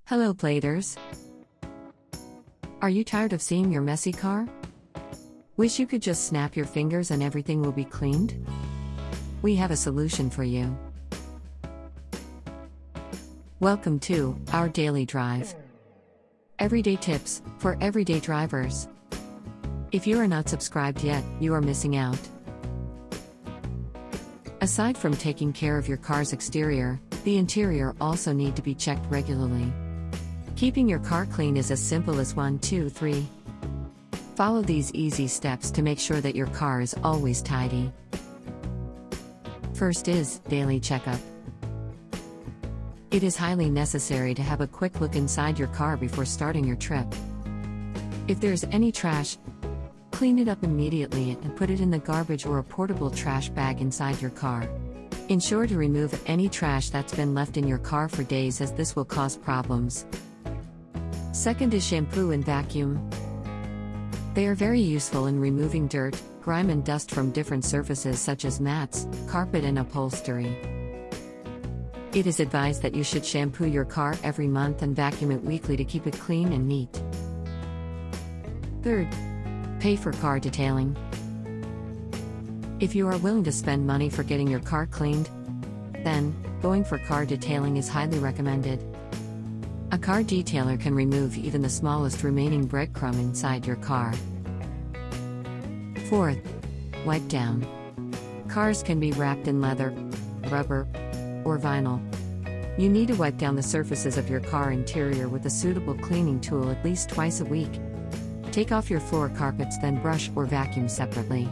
Hello Bladers! Are you tired of seeing your messy car? Wish you could just snap your fingers and everything will be cleaned? We have a solution for you. Welcome to our daily drive. Everyday tips for everyday drivers. If you are not subscribed yet, you are missing out. Aside from taking care of your car's exterior, the interior also need to be checked regularly. Keeping your car clean is as simple as 1, 2, 3. Follow these easy steps to make sure that your car is always tidy. First is daily checkup. It is highly necessary to have a quick look inside your car before starting your trip. If there's any trash, clean it up immediately and put it in the garbage or a portable trash bag inside your car. Ensure to remove any trash that's been left in your car for days, as this will cause problems. Second is shampoo and vacuum. They are very useful in removing dirt, grime and dust from different surfaces such as mats, carpet and upholstery. It is advised that you should shampoo your car every month and vacuum it weekly to keep it clean and neat. Third, pay for car detailing. If you are willing to spend money for getting your car cleaned, then going for car detailing is highly recommended. A car detailer can remove even the smallest remaining breadcrumb inside your car. Fourth, wipe down. Cars can be wrapped in leather, rubber, or vinyl. You need to wipe down the surfaces of your car interior with a suitable cleaning tool at least twice a week. Take off your floor carpets, then brush or vacuum separately.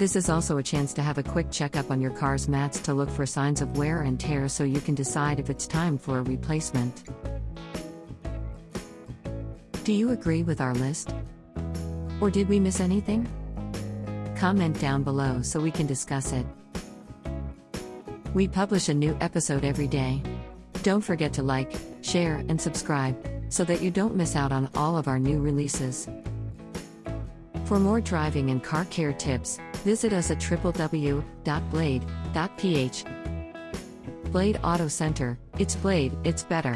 This is also a chance to have a quick checkup on your car's mats to look for signs of wear and tear so you can decide if it's time for a replacement. Do you agree with our list? Or did we miss anything? Comment down below so we can discuss it. We publish a new episode every day. Don't forget to like, share, and subscribe so that you don't miss out on all of our new releases. For more driving and car care tips, visit us at www.blade.ph. Blade Auto Center, it's Blade, it's better.